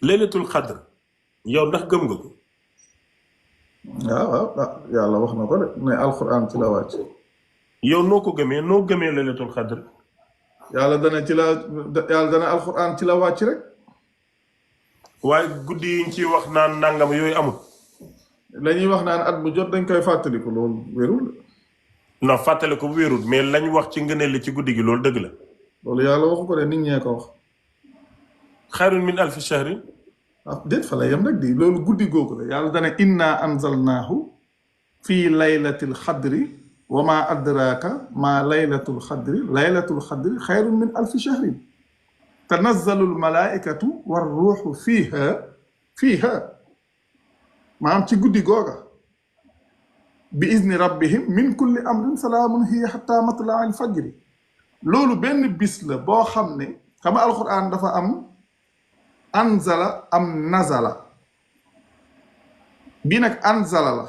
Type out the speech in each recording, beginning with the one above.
laylatul xadr yow ndax gëm nga ko. waaw yàlla wax na ko de ne alquran ci la wàcc. yow noo ko gëmee noo gëmee laylatul xadr. yàlla dana alquran ci la wàcc rek. waaye guddi yi ñu ciy wax naan nangam yooyu amul. la ñuy wax naan at bu jot dañ koy fàttaliku loolu wérul. non fàttale ko bu wérul mais lañ wax ci ngëneel li ci guddi gi loolu dëgg la. loolu yàlla waxu ko de nit ñee ko wax. xayrun min alfi shahrin. déet fa la yem rek di loolu guddi googu la yàlla dana inna anzalnaahu fii laylatil xadri wa ma adraka ma laylatul xadri xayrun min alfi shahrin tanazzalu almalaikatu war ruuxu fiiha maanaam ci guddi googa bi izni rabbihim min kulli amrin salaamun hiya xatta matlaa al fajri loolu benn bis la boo xam ne xam nga alquran dafa am anzala am nazala bii nag anzala la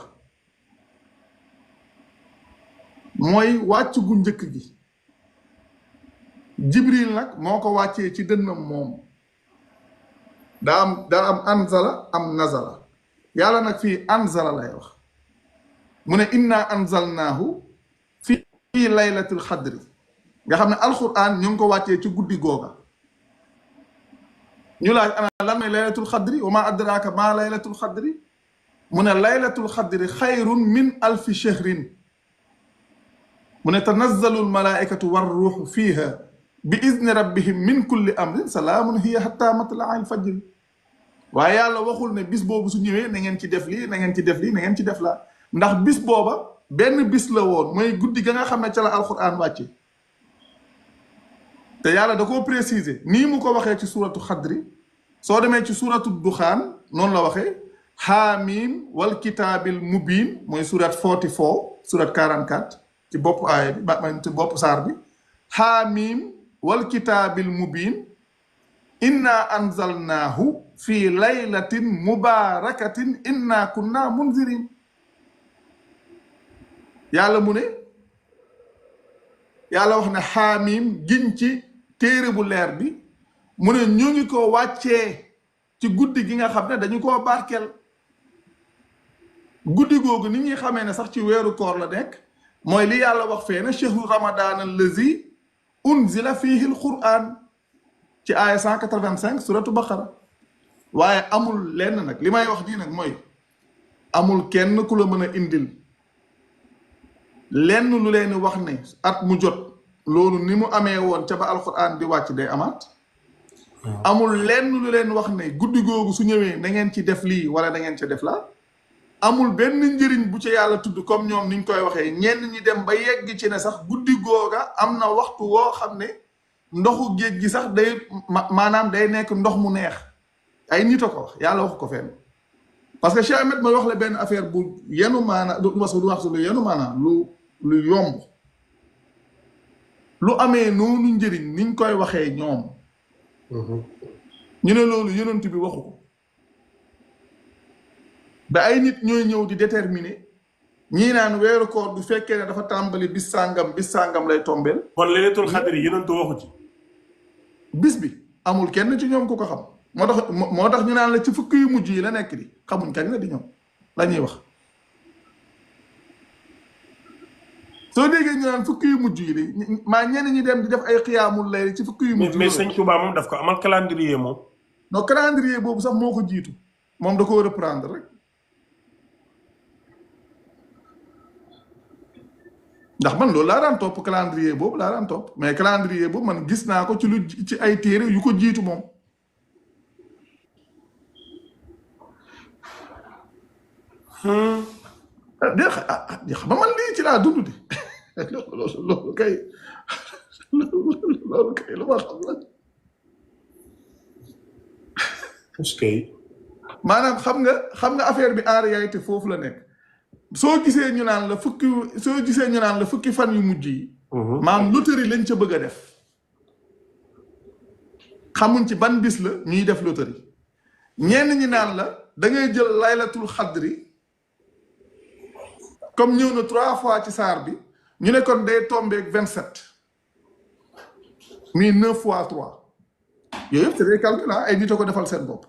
mooy wàcc gu njëkk gi jibril nag moo ko wàccee ci dënnam moom daa am anzala am nazala yàlla nag fii anzala lay wax mu ne inna anzalnaahu fii laylatul xadri nga xam ne alquran ñu ngi ko wàccee ci guddi googa ñu laaj ana lan mooy laylatul xadri wa ma adraka ma laylatul xadri mu ne laylatul xadri xayrun min alfi shahrin mu ne tanazzalu almalaikatu war ruuxu fiiha bi izni rabbihim min kulli amrin salaamun hiya hatta matlaa al fajri waaye yàlla waxul ne bis boobu su ñëwee na ngeen ci def lii na ngeen ci def lii na ngeen ci def laa ndax bis booba benn bis la woon mooy guddi ga nga xam ne ca la alquran wàcce te yàlla da koo préciser nii mu ko waxee ci suratu xadri soo demee ci suratu duxaan noonu la waxee xaamim wal kitaabil mubin mooy surat 44 surat 44 ci bopp aaya bi ci bopp saar bi xaamim wal kitaabil mubin inna anzalnaahu fi laylatin mubarakatin inna kunna munzirin yàlla mu ne yàlla wax ne xaamim giñ ci téere bu leer bi mu ne ñu ngi ko wàccee ci guddi gi nga xam ne dañu koo barkeel guddi googu ni ñuy xamee ne sax ci weeru koor la nekk mooy li yàlla wax fee ne chehru ramadan allazi unzila fihi alquran ci aaya 185 suratu baqara waaye amul lenn nag li may wax nii nag mooy amul kenn ku la mën a indil lenn lu leen wax ne at mu jot loolu ni mu amee woon ca ba alquran di wàcc day amaat amul lenn lu leen wax ne guddi googu su ñëwee na ngeen ci def lii wala da ngeen ca def laa amul benn njëriñ bu ca yàlla tudd comme ñoom niñ koy waxee ñenn ñi dem ba yegg ci ne sax guddi googa am na waxtu woo xam ne ndoxu géej gi sax day maanaam day nekk ndox mu neex ay nit a ko wax yàlla wax ko fenn parce que Cheikh Ahmed mooy wax la benn affaire bu yenu maana du wax lu yenu maana lu yomb lu amee noonu njëriñ niñ koy waxee ñoom ñu ne loolu yonent bi waxu ko ba ay nit ñooy ñëw di déterminer ñii naan weeru koor bu fekkee ne dafa tàmbali bis sàngam lay tombeel kon laylatul xadri yonent waxu ci bis bi amul kenn ci ñoom ku ko xam moo tax ñu naan la ci fukki yu mujj yi la nekk di xamuñ kañ la di ñoom la ñuy wax soo déggee ñu naan fukki yu mujj yi de maa ñenn ñi dem di def ay xiyaamul lay ci fukki yu mujj yi mais sëñ Tuubaa moom daf ko amal calendrier moom non calendrier boobu sax moo ko jiitu moom da ko reprendre rek ndax man loolu laa daan topp calendrier boobu laa daan topp mais calendrier boobu man gis naa ko ci ay téere yu ko jiitu moom xam man lii ci laa dund di loolu kay lu ma xam la maanaam xam nga affaire bi en réalité foofu la nekk soo gisee ñu naan la fukki fan yu mujj yi maam loterie lañ ca bëgg a def xamuñ ci ban bis la ñuy def loterie ñenn ñi naan la da ngay jël laylatul xadri comme ñëw na 3 fois ci saar bi ñu ne kon day tombeeg 27 muy 9 fois 3 yooyu yëpp c'est des calculs ay nit a ko defal seen bopp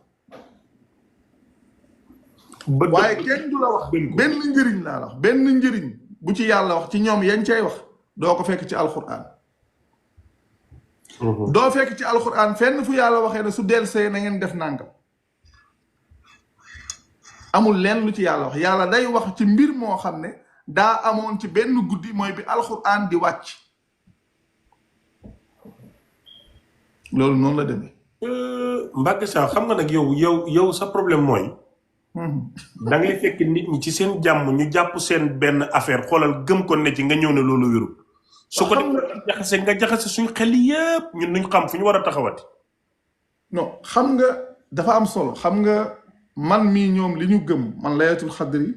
ba waaye kenn du la wax gën ko. benn njëriñ laa la wax benn njëriñ bu ci yàlla wax ci ñoom yañ cay wax doo ko fekk ci alquran doo fekk ci alquran fenn fu yàlla waxee ne su delsee na ngeen def nàngam amul lenn lu ci yàlla wax yàlla day wax ci mbir moo xam ne daa amoon ci benn guddi mooy bi alquran di wàcc loolu noonu la demee Mbacke Sakho xam nga nag yow sa problème mooy da ngay fekk nit ñi ci seen jàmm ñu jàpp seen benn affaire xoolal gëm ko ne ci nga ñëw ne loolu wérul su ko defee nga jaxase suñu xel yépp ñun duñ xam fu ñu war a taxawati. non xam nga dafa am solo xam nga man mii ñoom li ñu gëm man laylatul xadri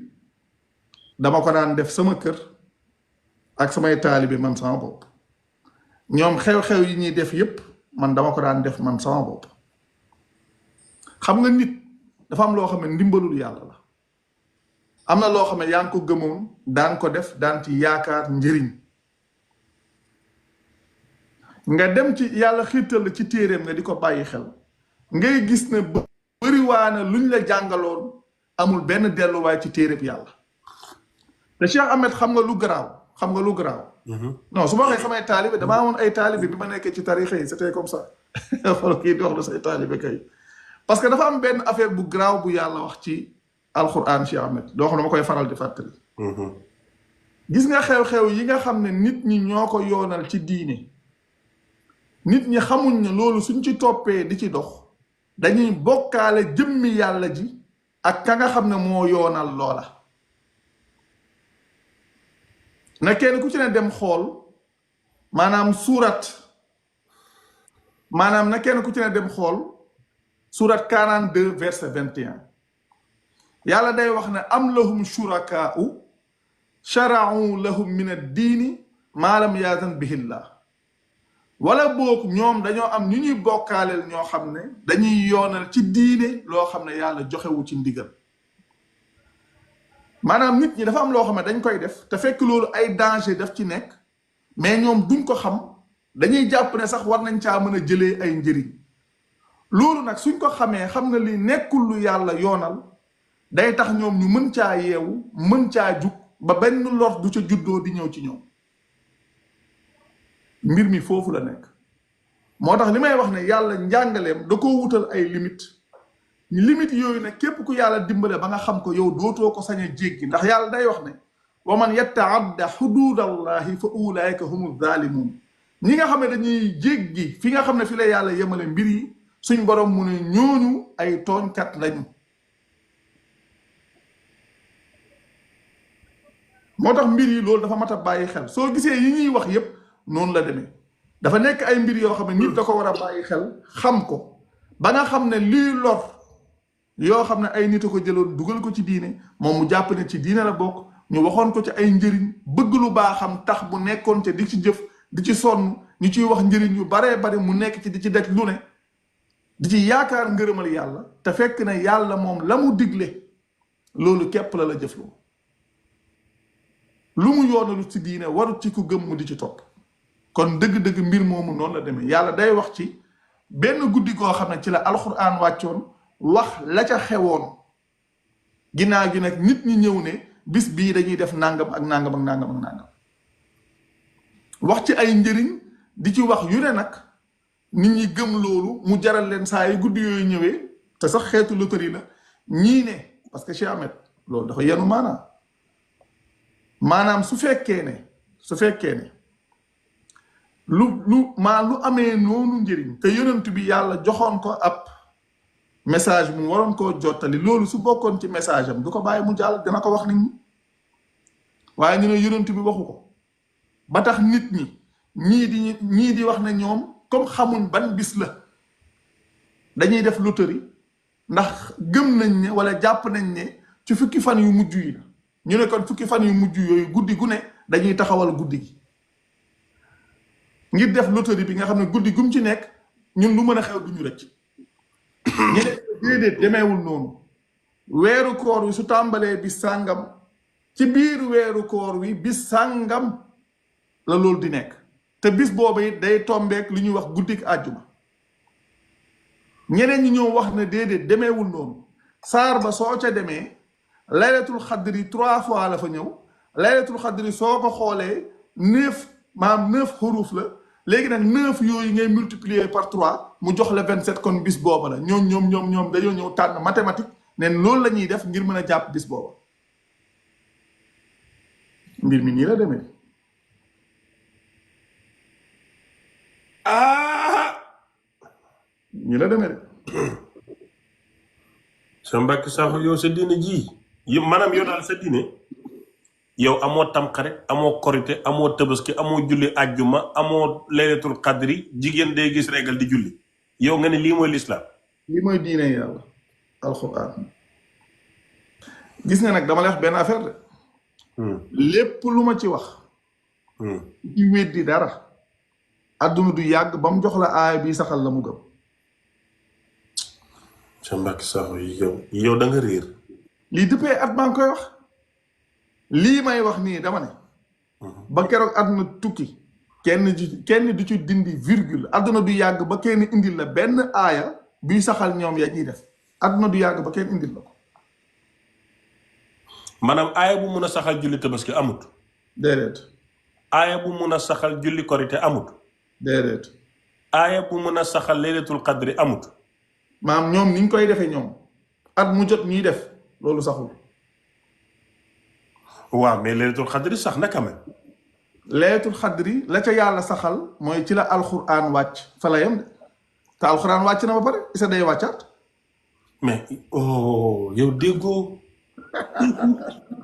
dama ko daan def sama kër ak samay taalibe man sama bopp ñoom xew-xew yi ñuy def yépp man dama ko daan def man sama bopp xam nga nit dafa am loo xam ne ndimbalul yàlla la am na loo xam ne yaa ngi ko gëmoon daan ko def daan ci yaakaar njëriñ nga dem ci yàlla xiirtal la ci téeréem nga di ko bàyyi xel ngay gis ne bëriwaana luñ la jàngaloon amul benn delluwaay ci téeréb yàlla te Cheikh Ahmed xam nga lu garaaw xam nga lu garaaw non su ma waxee samay taalibe damaa amoon ay taalibe bi ma nekkee ci tarixa yi c'était comme ça xool kii di wax la say taalibe kay parce que dafa am benn affaire bu garaaw bu yàlla wax ci alquran Cheikh Ahmed doo xam ne ma koy faral di fàttali gis nga xew-xew yi nga xam ne nit ñi ñoo ko yoonal ci diine nit ñi xamuñ ne loolu suñ ci toppee di ci dox dañuy bokkaale jëmmi yàlla ji ak ka nga xam ne moo yoonal loola na kenn ku ci ne dem xool maanaam na kenn ku ci ne dem xool surat 42 verset 21 yàlla day wax ne am lahum shurakaa'u shara'u lahum min ad-diini maa lam yaazan bihillah wala boog ñoom dañoo am ñu ñuy bokkaaleel ñoo xam ne dañuy yoonal ci diine loo xam ne yàlla joxewu ci ndigal maanaam nit ñi dafa am loo xam ne dañ koy def te fekk loolu ay danger daf ci nekk mais ñoom duñ ko xam dañuy jàpp ne sax war nañ caa mën a jëlee ay njëriñ loolu nag suñ ko xamee xam ne li nekkul lu yàlla yoonal day tax ñoom ñu mën caa yeewu mën caa jug ba benn lor du ca juddoo di ñëw ci ñoom mbir mi foofu la nekk moo tax li may wax ne yàlla njàngaleem da koo wutal ay limite limite yooyu nag képp ku yàlla dimbale ba nga xam ko yow dootoo ko sañ a jéggi ndax yàlla day wax ne wa man yattaadda xuduudallahi fa ulaika humu zalimun ñi nga xam ne dañuy jéggi fi nga xam ne fi la yàlla yemale mbir yi suñ borom mu ne ñooñu ay tooñkat lañu moo tax mbir yi loolu dafa mat a bàyyi xel soo gisee yi ñuy wax yépp noonu la demee dafa nekk ay mbir yoo xam ne nit da ko war a bàyyi xel xam ko ba nga xam ne lii lor yoo xam ne ay nit a ko jëloon dugal ko ci diine moom mu jàpp ne ci diine la bokk ñu waxoon ko ci ay njëriñ bëgg lu baaxam tax bu nekkoon ca di ci jëf di ci sonn ñu ciy wax njëriñ yu baree bari mu nekk ci di ci daj lu ne di ci yaakaar ngërëmal yàlla te fekk ne yàlla moom la mu digle loolu képp la jëfloo lu mu yoonalu ci diine warut ci ku gëm mu di ci topp kon dëgg-dëgg mbir moomu noonu la demee yàlla day wax ci benn guddi goo xam ne ci la alxuraan wàccoon wax la ca xewoon ginnaaw gi nag nit ñi ñëw ne bis bii dañuy def nangam ak nangam ak nangam ak nangam wax ci ay njëriñ di ci wax yu ne nag nit ñi gëm loolu mu jaral leen saa yu guddi yooyu ñëwee te sax xeetu loterie la ñii ne parce que Cheikh Ahmed loolu dafa yenu maanaam su fekkee ne lu amee noonu njëriñ te yonent bi yàlla joxoon ko ab message mu waroon koo jottali loolu su bokkoon ci message am du ko bàyyi mu jàll dina ko wax nit ñi waaye ñu ne yonent bi waxu ko ba tax nit ñi ñii di wax ne ñoom comme xamuñ ban bis la dañuy def loterie ndax gëm nañ ne wala jàpp nañ ne ci fukki fan yu mujj yi la ñu ne kon fukki fan yu mujj yooyu guddi gu ne dañuy taxawal guddi gi ngir def loterie bi nga xam ne guddi gum ci nekk ñun lu mën a xew duñu rëcc ñu ne déedéet demeewul noonu weeru koor wi su tàmbalee bis sàngam ci biir weeru koor wi bis sàngam la loolu di nekk te bis booba it day tombeek li ñuy wax guddik àjjuma ñeneen ñi ñëw wax ne déedéet demeewul noonu saar ba soo ca demee laylatul xadri 3 fois la fa ñëw laylatul xadri soo ko xoolee 9 xuruf la léegi nag 9 yooyu ngay multiplier par 3 mu jox la 27 kon bis booba la ñoom dañoo ñëw tànn mathématique ne loolu la ñuy def ngir mën a jàpp bis booba mbir mi nii la demee. ñi la demee de. sa Mbàkke Sakho yow sa diine ji maanaam yow daal sa diine yow amoo tamxarit amoo korite amoo tabaski amoo julli àjjuma amoo laylatul qadri jigéen day gis régal di julli yow nga ne lii mooy lislaam. lii mooy diine yàlla alxuraan. gis nga nag dama lay wax benn affaire de. lépp lu ma ci wax. ci weddi dara. adduna du yàgg ba mu jox la aaya bi saxal la mu gëm. sa Mbàkke Sakho yow da nga réer. lii dëppee at maa ngi koy wax. lii may wax nii dama ne. ba keroog adduna tukki. kenn du ci dindi virgule adduna du yàgg ba kenn indil la benn aaya biy saxal ñoom ya ñuy def adduna du yàgg ba kenn indil la ko. maanaam aaya bu mun a saxal julli tabaski amut. déedéet. aaya bu mun a saxal julli korite amut. déedéet. aaya bu mun a saxal laylatul qadri amut. maam ñoom ni ñu koy defee ñoom at mu jot ñuy def loolu saxul. waaw mais laylatul qadri sax na quand même. laylatul xadri la ca yàlla saxal mooy ci la alxuraan wàcc fa la yem de te alxuraan wàcc na ba pare isa day wàccaat. mais yow déggoo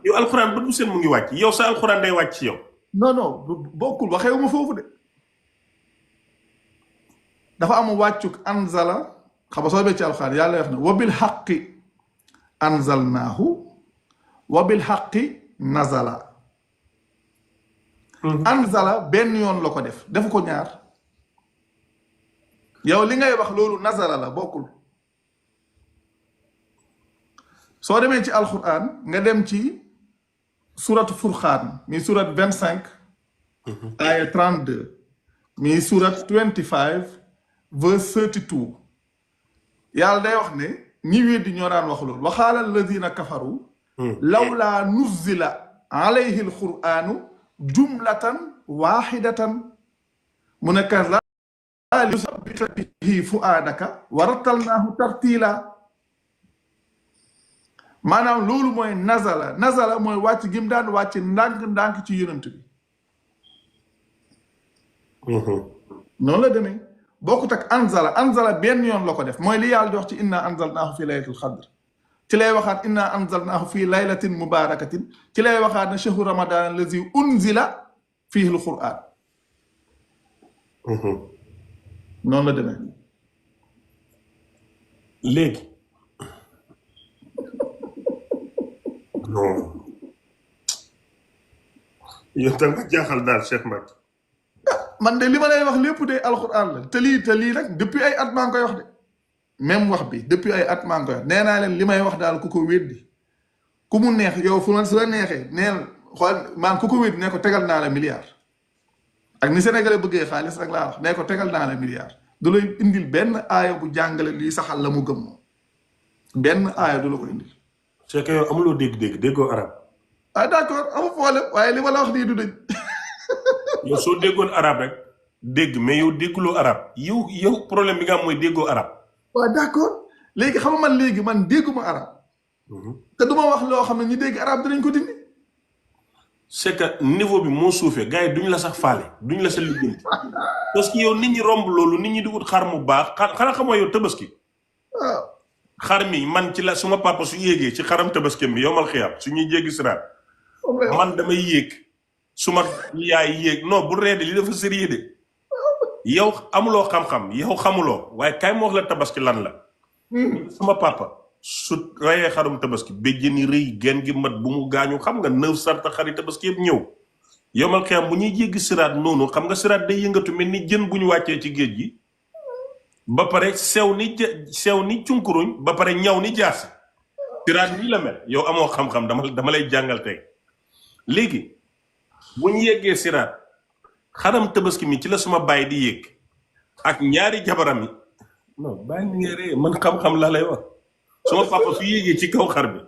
yow alxuraan ba du seen mu ngi wàcc yow sa alxuraan day wàcc ci yow. non bokkul waxeewuma foofu de dafa am wàccuk anzala xam nga soo bee ci alxuraan yàlla wax na wa bil xaqi anzalnaahu wa bil xaqi nazala. anzala benn yoon la ko defu ko ñaar yow li ngay wax loolu nazala la bokkul. soo demee ci alquran nga dem ci surat furxaan mi surat 25 aya 32 mi surat 25 verse 32 yàlla day wax ne ñi weddi ñoo daan wax loolu waxaala alladina kafaru lawla nuzila alayhi alquranu jumlatan waxidatan mu ne kazalika linusabbita bihi fuaadaka wa rattalnaahu tartila. maanaam loolu mooy nazala mooy wàcc gi mu daan wàcc ndànk-ndànk ci yonent bi. noonu la demee bokkut ak anzala benn yoon la ko def mooy li yàlla di wax ci inna anzalnaahu fi laylatil xadr ci lay waxaat inna anzalnaahu fi laylatin mubarakatin ci lay waxaat ne shahru ramadan allazi unzila fihi alquran. noonu la demee. léegi. non yow da nga jaaxal daal Cheikh Mbacke. man de li ma lay wax lépp de alxuraan la te lii nag depuis ay at maa ngi koy wax de même wax bi depuis ay at maa ngi koy wax nee naa leen li may wax daal ku ko weddi ku mu neex yow fu su la neexee neel xool maan ku ko weddi ne ko tegal naa la milliard ak ni Sénégalais bëggee xaalis rek laa wax ne ko tegal naa la milliard du lay indil benn aaya bu jàngale lii saxal la mu gëm moom benn aaya du la ko indil. c'est que yow amuloo dégg-dégg déggoo arab. ah d'accord amul problème waaye li ma la wax nii du dëj. yow soo déggoon arab rek dégg mais yow dégguloo arab yow problème bi nga am mooy déggoo arab. waaw d'accord léegi xam nga man léegi man dégguma arab. te du ma wax loo xam ne ñi dégg arab dinañ ko dindi. c'est que niveau bi moo suufee gars yi duñ la sax faale duñ la sa liggéey parce que yow nit ñi romb loolu nit ñi di ut xar mu baax xanaa xamoo yow tabaski. waaw. xar mi man ci la suma papa su yéegee ci xaram tabaskem bi yomal xiyaam su ñuy jéggi siraat man damay yéeg suma yaay yéeg non bu reede li dafa sérieux de yow amuloo xam-xam yow xamuloo waaye kay ma wax la tabaski lan la suma papa su reyee xarum tabaski béjjëni rëy genn gi mat bu mu gaañu xam nga 9 sarta xari tabaski yëpp ñëw yomal xiyaam bu ñuy jéggi siraat noonu xam nga siraat day yëngatu mel ni jën bu ñu wàccee ci géej gi ba pare sew ni cunkuruñ ba pare ñaw ni jaasi siraat nii la mel yow amoo xam-xam dama lay jàngal tey léegi bu ñu yeggee siraat xaram tabaski mi ci la suma baay di yéeg ak ñaari jabaram yi non bàyyi mi ngay ree man xam-xam laa lay wax suma papa su yéegee ci kaw xar bi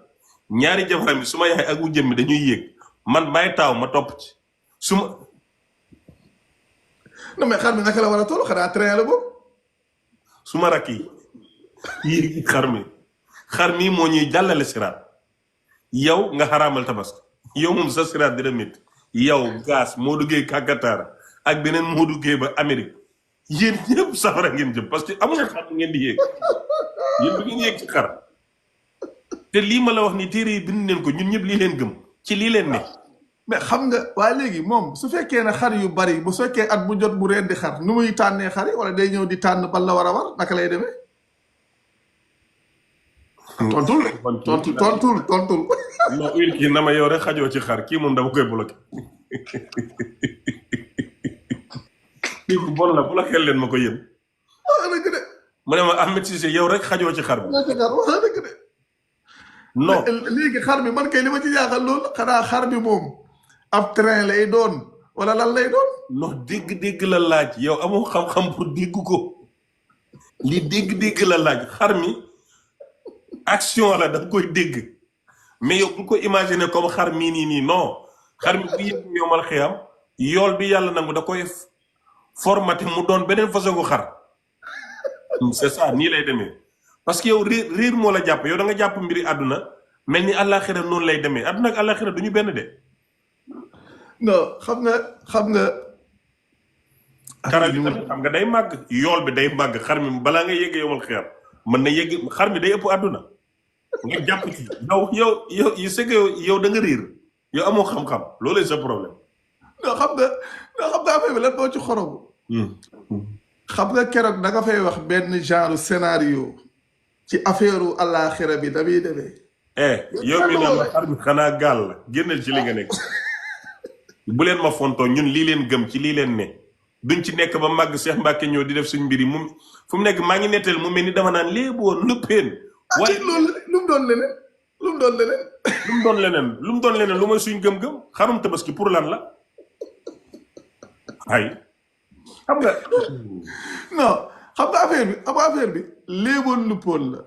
ñaari jabaram yi suma yaay ak wu jëmmi dañuy yéeg man may taaw ma topp ci suma non mais xar mi naka la war a toll xanaa train la boobu. suma rakk yi yéeg xar mi moo ñuy jàllale siraat yow nga xaraamal tabaski yow moom sa siraat dina métti yow gaas moo duggee kàkkataara ak beneen moo duggee ba Amérique yéen ñëpp safara ngeen jëm parce que amul xar ngeen di yéeg yéen du ngeen yéeg ci xar te lii ma la wax ni téere yi bind leen ko ñun ñëpp lii leen gëm ci lii leen ne. mais xam nga waa léegi moom su fekkee ne xar yu bari bu fekkee at bu jot bu reen di xar nu muy tànnee xar yi wala day ñëw di tànn ban la war a war naka lay demee. tontul. non uyil kii na ma yow rek xajoo ci xar kii moom dama koy bloqué kii bu bon la bloqué leen ma ko yéen. wax dëgg de. mu ne ma Ahmed Cissé yow rek xajoo ci xar bi. wax dëgg de. non léegi xar mi man kay li ma ci jaaxal loolu xanaa xar bi moom ab train lay doon wala lan lay doon. non dégg-dégg la laaj yow amoo xam-xam pour dégg ko li dégg-dégg la laaj xar mi action la da nga koy dégg mais yow bu ko imaginer comme xar mii nii non xar mi bu yëg yomal xiyam yool bi yàlla nangu da koy formaté mu doon beneen façon ko xar c'est ça nii lay demee parce que yow riir moo la jàpp yow da nga jàpp mbiri àdduna mel ni àllaaxira noonu lay demee àdduna ak àllaaxira du ñu benn de. non xam nga. xar bi tamit xam nga day màgg yool bi day màgg xar mi balaa nga yegg yomal xiyam mën na yegg xar mi day ëpp àdduna nga jàpp ci yow c'est que yow da nga riir yow amoo xam-xam loolu sa problème. non xam nga affaire bi lan moo ci xorobu. xam nga keroog da nga fay wax benn genre scénario ci affaire àllaaxira bi damuy demee. yow mi naan ma xar mi xanaa gaal la génnal ci li nga nekk bu leen ma fontoo ñun lii leen gëm ci lii leen ne duñ ci nekk ba màgg Cheikh Mbacke ñëw di def suñ mbir yi mu fu mu nekk maa ngi netteel mu mel ni dama naan léegi woon lëppeen. waaye loolu lu mu doon leneen. lu mu doon leneen lu mooy suñ gëm-gëm xarum tabaski pour lan la ay xam nga. non xam nga affaire bi léeboon lu pool la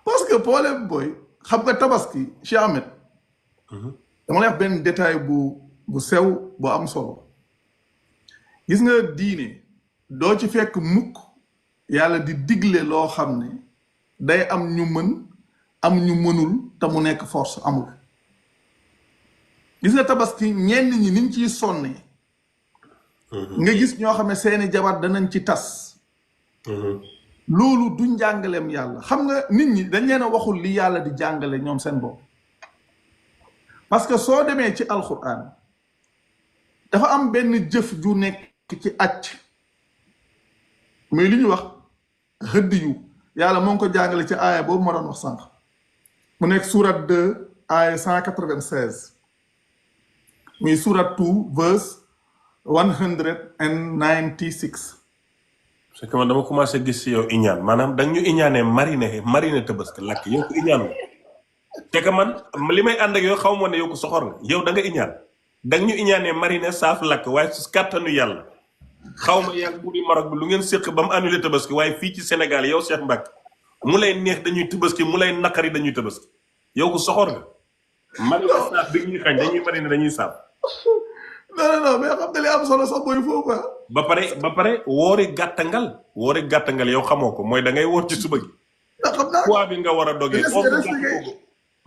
parce que problème booy xam nga tabaski Cheikh Ahmed. dama lay wax benn détail bu sew bu am solo gis nga diine doo ci fekk mukk yàlla di digle loo xam ne day am ñu mën am ñu mënul te mu nekk force amul gis nga tabaski ñenn ñi niñ ciy sonnee nga gis ñoo xam ne seeni jabar danañ ci tas loolu du njàngaleem yàlla xam nga nit ñi dañ leen a waxul li yàlla di jàngale ñoom seen bopp parce que soo demee ci alquran dafa am benn jëf ju nekk ci acc muy li ñuy wax xëdd yu yàlla moo ngi ko jàngale ci aaya boobu ma doon wax sànq mu nekk surat 2 aaya 196 muy surat 2 verse 196. c'est que man dama commencé gis si yow iñaan maanaam danga ñu iñaanee marine tabaski lakk yow ko iñaan nga te que man li may ànd ak yow xaw ma ne yow ko soxor nga yow da nga iñaan danga ñu iñaanee marine saaf lakk waaye su kàttanu yàlla xaw ma yàgg buuri Maroc bi lu ngeen séq ba mu annulé tabaski waaye fii ci Sénégal yow Cheikh Mbacke mu lay neex dañuy tabaski mu lay naqari dañuy tabaski yow ko soxor nga marine saaf bi ñuy xañ dañuy marine dañuy saaf non mais xam nga li am solo sax mooy foofu ba pare woori gàttangal yow xamoo ko mooy da ngay woor ci suba gi xam naa poids bi nga war a dogee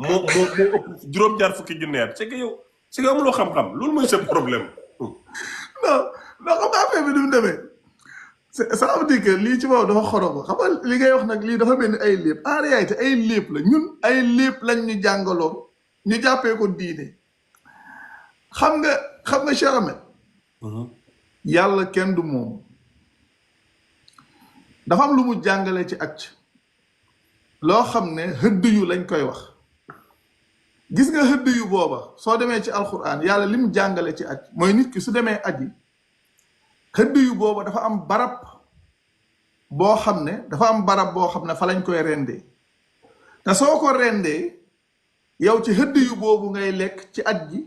moo ëpp juróom-ñaar fukki junneer c'est que yow amuloo xam-xam loolu mooy sa problème non xam nga affaire bi du mu demee ça veut dire que lii ci boobu dafa xorobo xam nga li ngay wax nag lii dafa mel ni ay léeb en réalité ay léeb la ñun ay léeb lañ ñu jàngaloon ñu jàppee ko diine xam nga Cheikh Ahmed yàlla kenn du moom dafa am lu mu jàngale ci acc loo xam ne xëdd yu lañ koy wax gis nga xëdd yu booba soo demee ci alquran yàlla li mu jàngale ci acc mooy nit ki su demee aji xëdd yu booba dafa am barab boo xam ne fa lañ koy rendee te soo ko rendee yow ci xëdd yu boobu ngay lekk ci aj ji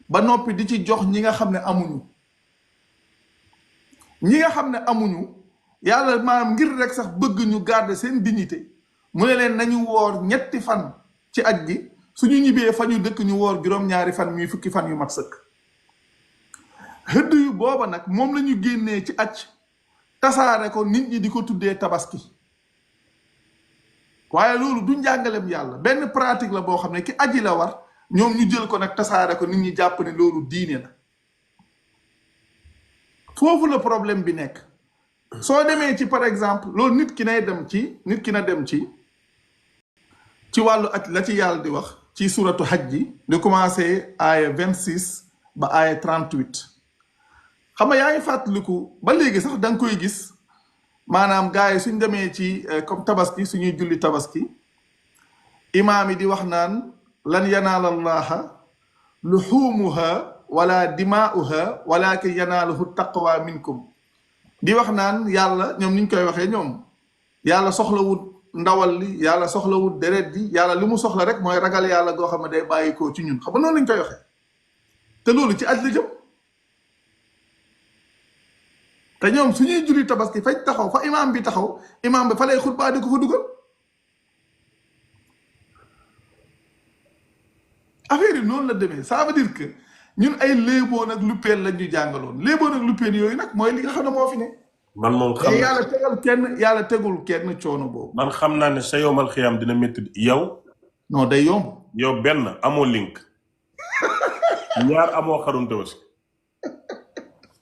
ba noppi di ci jox ñi nga xam ne amuñu yàlla maanaam ngir rek sax bëgg ñu garder seen dignité mu ne leen nañu woor ñetti fan ci aj gi suñu ñibbee fa ñu dëkk ñu woor juróom-ñaari fan muy fukki fan yu mat sëkk xëdd yu booba nag moom la ñu génnee ci aj tasaare ko nit ñi di ko tuddee tabaski waaye loolu du njàngalem yàlla benn pratique la boo xam ne ki aji la war ñoom ñu jël ko nag tasaare ko nit ñi jàpp ne loolu diine la foofu la problème bi nekk soo demee ci par exemple loolu nit ki na dem ci wàllu aj la ci yàlla di wax ci suratu hajj ji di commencé aaya 26 ba aaya 38 xam nga yaa ngi fàttaliku ba léegi sax da nga koy gis maanaam gars yi suñ demee ci comme tabaski suñuy julli tabaski imaam yi di wax naan lan yanaala allaha luxuumuha wala dimaa'uha walakin yanaaluhu taqwa minkum di wax naan yàlla ñoom niñ koy waxee ñoom yàlla soxlawut ndawal li yàlla soxlawut deret ji yàlla li mu soxla rek mooy ragal yàlla goo xam ne day bàyyi ko ci ñun xam nga noonu lañ koy waxee te loolu ci aj la jëm te ñoom suñuy julli tabaski fañ taxaw fa imaam bi taxaw imaam bi fa lay xutbaa di ko fa dugal affaire yi noonu la demee ça veut dire que ñun ay léeboon ak luppeen lañ ñu jàngaloon léeboon ak luppeen yooyu nag mooy li nga xam ne moo fi ne man moom xam yàlla tegul kenn coono boobu man xam naa ne sa yowmal xiyam dina métti yow non day yomb yow benn amoo link ñaar amoo xarum tabaski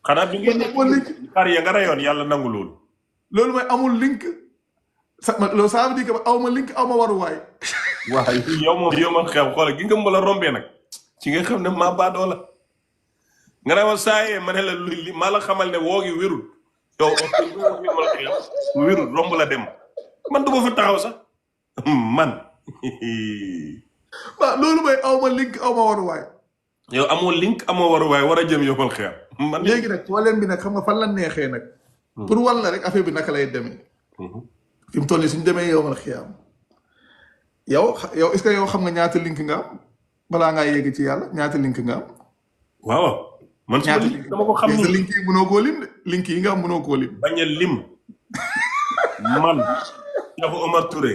xanaa bi ngeen xar ya nga rayoon yàlla nangu loolu mooy amul link loolu ça veut dire que aw ma link aw ma waruwaay waaw yow moom yow man xew xoolal gi nga ma la rombee nag ci nga xam ne maa baadoo la nga ne ma saayee ma ne la li maa la xamal ne woo gi wérul yow wérul romb la dem man du ma fa taxaw sax man waaw loolu mooy aw ma link aw ma waruwaay yow amoo link amoo waruwaay war a jëm yomal xeer man léegi nag problème bi nag xam nga fan la neexee nag pour wal la rek affaire bi naka lay demee fi mu toll nii suñu demee yomal xiyaam yow est-ce que yow xam nga ñaata link nga am balaa ngaa yegg ci yàlla ñaata link nga am waaw man su dama ko xam ni link yi mënoo koo lim de link yi nga am mënoo koo lim bañ a lim man Cheikh Omar Touré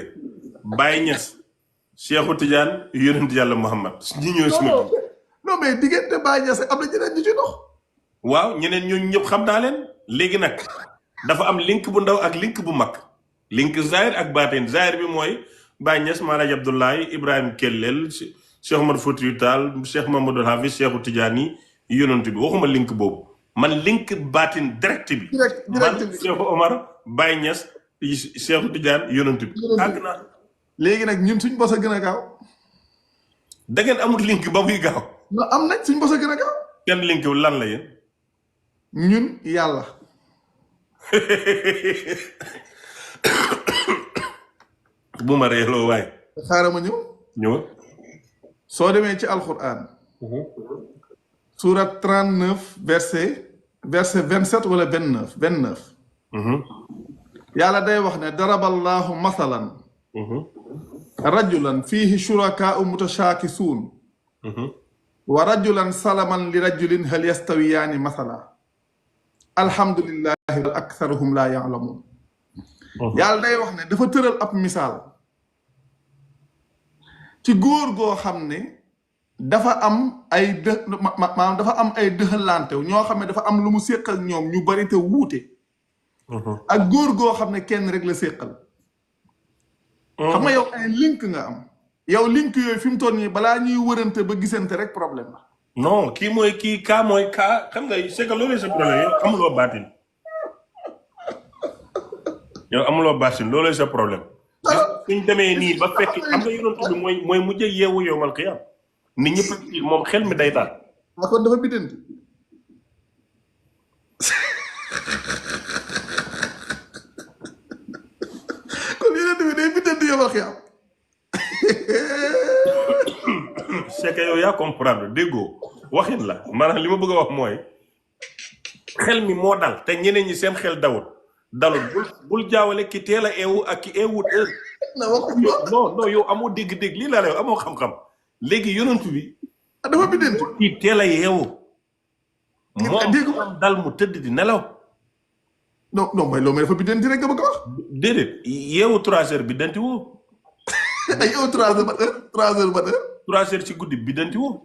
Baye Niass Cheikhou Tidiane yonent yàlla Muhammad ñi ñooy suma non mais diggante Baye Niass am na ñeneen ñu ci dox waaw ñeneen ñooñu ñëpp xam naa leen léegi nag dafa am link bu ndaw ak link bu mag link zahir ak baatin zahir bi mooy Baye Niass Maalaji Abdoulaye Ibrahima Kellel Cheikh Omar Foutiyou Tall Cheikh Mamadou Hafiz Cheikhou Tidiane yi yonent bi waxuma link boobu man link baatin direct bi man Cheikh Omar Baye Niass Cheikhou Tidiane yonent bi àgg naa léegi nag ñun suñ bos a gën a gaaw da ngeen amul link ba muy gaaw non am nañ suñ bos a gën a gaaw kenn link bi lan la yéen ñun yàlla bu ma reeloo waay xaaral ma ñëw soo demee ci alquran surat 39 verset 27 wala 29 yàlla day wax ne daraballahu mathalan rajulan fihi shurakaa'u mutashaakisuun wa rajulan salaman li rajulin hal yastawiyaani mathala alhamdulillahi wal aktharuhum laa ya'lamuun yàlla day wax ne dafa tëral ab misaal ci góor goo xam ne dafa am ay maanaam dafa am ay dëxalante ñoo xam ne dafa am lu mu séqal ñoom ñu bari te wuute ak góor goo xam ne kenn rek la séqal xam nga yow ay link nga am yow link yooyu fi mu toll nii balaa ñuy wërante ba gisante rek problème la non kii mooy kii kaa mooy kaa xam nga c'est que loolu sa problème yow amuloo baatin yow amuloo baatin loolu sa problème suñ demee nii ba fekk xam nga yonent bi mooy mujj yeewu yowmal qiyaam nit ñëpp moom xel mi day daal kon dafa biddanti kon yonent bi day biddanti yowmal qiyaam c'est que yow yaa comprendre déggoo waxin la maanaam li ma bëgg a wax mooy xel mi moo dal te ñeneen ñi seen xel dalul bul jaawale ki teel a eewu ak ki eewut heure non yow amoo dégg-dégg lii laa la yow amoo xam-xam léegi yonent bi dafa biddanti kii teel a yeewu moom am dal mu tëdd di nelaw non mooy loolu dafa biddanti rek nga bëgg a wax déedéet yeewu 3 heures biddanti woo ay yow 3 heures ba heure 3 heures ba heure 3 heures ci guddi biddanti woo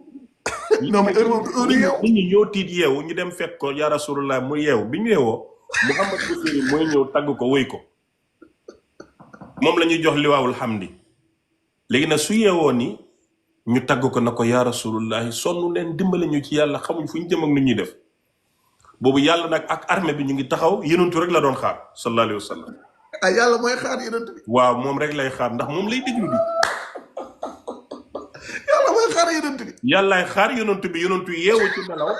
non mais heure boobu heure yow nit ñi ñoo tiit yeewu ñu dem fekk ko yaa rasulullah mu yeewu bi ñu yeewoo Muhammad Busiri mooy ñëw tagg ko wéy ko moom la ñuy jox liwaawul hamdi léegi nag su yeewoo ni ñu tagg ko na ko yaa rasulullahi sonn leen dimbale ñu ci yàlla xamuñ fu ñu jëm ak nu ñuy def boobu yàlla nag ak armée bi ñu ngi taxaw yenentu rek la doon xaar sallallahu alayhi wa sallam ah yàlla mooy xaar yonent bi waaw moom rek lay xaar ndax moom lay déglu bi yàlla mooy xaar yonent bi yàllaay xaar yonentu bi yonentu yeewu ci nelaw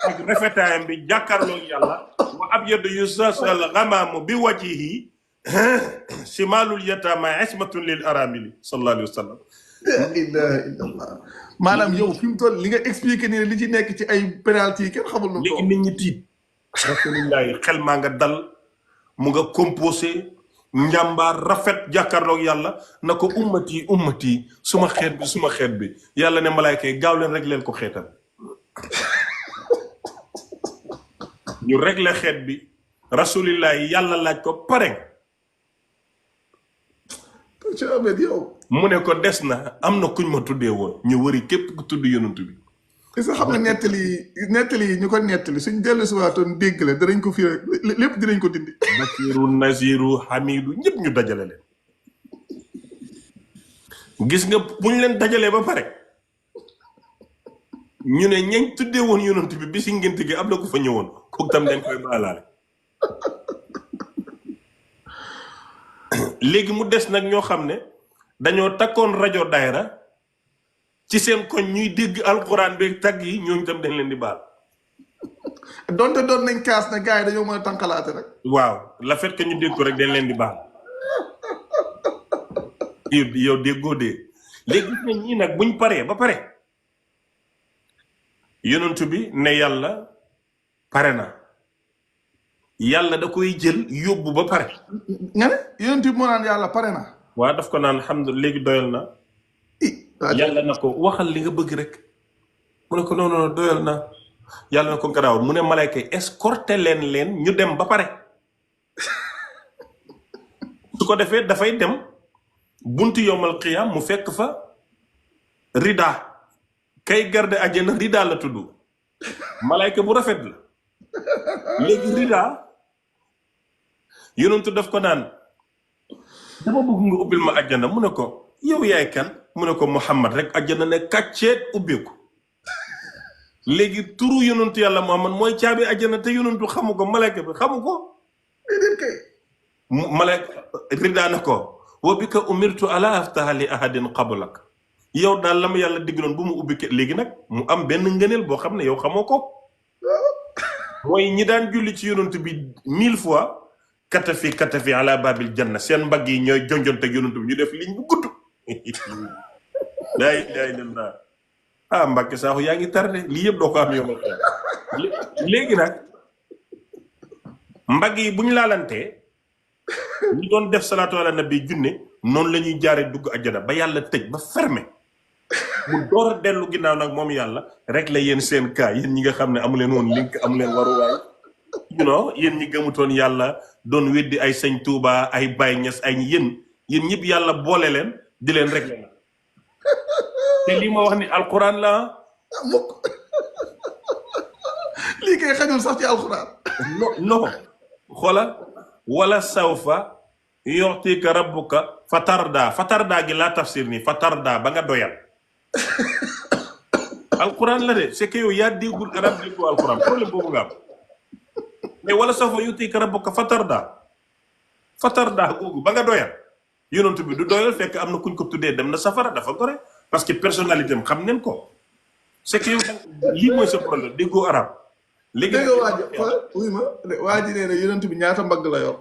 ak rafetaayam bi jàkkaarloog yàlla wa abyadu yusasal ghamaamu bi wajhihi simalul yatama ismatun lil aramili sallallahu alayhi wa sallam la ilaha illallah maanaam yow fi mu toll li nga expliqué nii li ci nekk ci ay pénalty yi kenn xamul nu léegi nit ñi tiit rasulillahi xel maa nga dal mu nga composé njàmbaar rafet jàkkaarloog yàlla na ko ummati suma xeet bi yàlla ne malaayka yi gaaw leen régleel ko xeetam ñu réglé xeet bi rasulillahi yàlla laaj ko pare ci Ahmed yow mu ne ko des na am na kuñ ma tuddee woon ñu wëri képp ku tudd yonantu bi est-ce que xam nga nettali yi ñu ko nettali suñ dellu si waatoon dégg la danañ ko fi lépp dinañ ko dindi Basiru Nasiru Hamidu ñëpp ñu dajale leen gis nga buñ leen dajalee ba pare ñu ne ñañ tuddee woon yonantu bi bi si ngénte gi am na ko fa ñëwoon kooku tam dañ koy baalaale léegi mu des nag ñoo xam ne dañoo takkoon rajo daayra ci seen koñ ñuy dégg alxuraan beeg tagg yi ñooñu tam dañ leen di baal. donte doon nañ kaas ne gars yi dañoo mën a tànqalaate rek. waaw la fait que ñu dégg ko rek dañ leen di baal yow déggoo dee léegi gis nañ ñii nag buñ paree ba pare yonent bi ne yàlla pare na yàlla da koy jël yóbbu ba pare. nga ne yonent bi moo naan yàlla pare na. waaw daf ko naan alhamdulilah léegi doyal na. yàlla na ko waxal li nga bëgg rek mu ne ko non non doyal na yàlla na ko garaawul mu ne malayka yi escorté leen ñu dem ba pare su ko defee dafay dem buntu yowmal qiyaam mu fekk fa rida kay garde àjjana rida la tudd malayka bu rafet la léegi rida yonentu daf ko naan dama bëgg nga ubbil ma àjjana mu ne ko yow yaay kan mu ne ko Muhammad rek àjjana ne kàcceet ubbeeku léegi turu yonentu yàlla Muhammad mooy caabi àjjana te yonentu xamu ko malayka bi xamu ko déedéet kay malayka ridaa na ko wa bika umirtu ala aftaha li ahadin qablak yow daal la ma yàlla digloon bu mu ubbi léegi nag mu am benn ngëneel boo xam ne yow xamoo ko mooy ñi daan julli ci yonentu bi 1000 fois katafi ala babil janna seen mbagg yi ñooy jonjonte ak yonentu bi ñu def liñ bu gudd laa ilaaha illallaah ah Mbàkke Saaxu yaa ngi tardé lii yëpp doo ko am yow ma léegi nag mbagg yi bu ñu laalantee ñu doon def salaatu ala nabi junne noonu la ñuy jaaree dugg àjjana ba yàlla tëj ba fermé mu door a dellu ginnaaw nag moom yàlla rek la yéen seen kaa yéen ñi nga xam ne amu leen woon link amu leen waruwaay yéen ñi gëmutoon yàlla doon weddi ay sëñ Tuuba ay Baay Ñas ay yéen ñëpp yàlla boole leen di leen rek la te lii ma wax ni alquran la mukk lii kay xajul sax ci alquran non xoola wala sawfa yu'tika rabbuka fatarda gi laa tafsir nii fatarda ba nga doyal alquran la de c'est que yow yaa déggul arab déggul alquran problème boobu nga am mais wala sawfa yu'tika rabbuka fatarda googu ba nga doyal yonent bi du doyal fekk am na kuñ ko tuddee dem na safara dafa gore parce que personnalité am xam neen ko c'est que yow lii mooy sa problème déggoo arab léegi dégg nga waa ji nee na yonent bi ñaata mbagg la yor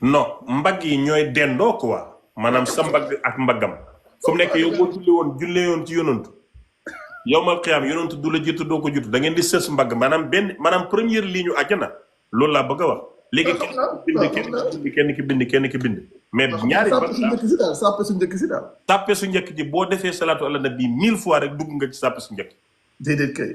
non mbagg yi ñooy dendoo quoi maanaam sa mbagg ak mbaggam fu mu nekk yow boo jullee woon ci yonantu yowmal qiyaam yonantu du la jiitu doo ko jiitu da ngeen di sës mbagg maanaam première ligne àjjana loolu laa bëgg a wax léegi kenn ki bind mais ñaari sàppe su njëkk si daal sàppe su njëkk ji boo defee salaatu ala nabi 1000 fois rek dugg nga ci sàppe su njëkk déedéet kay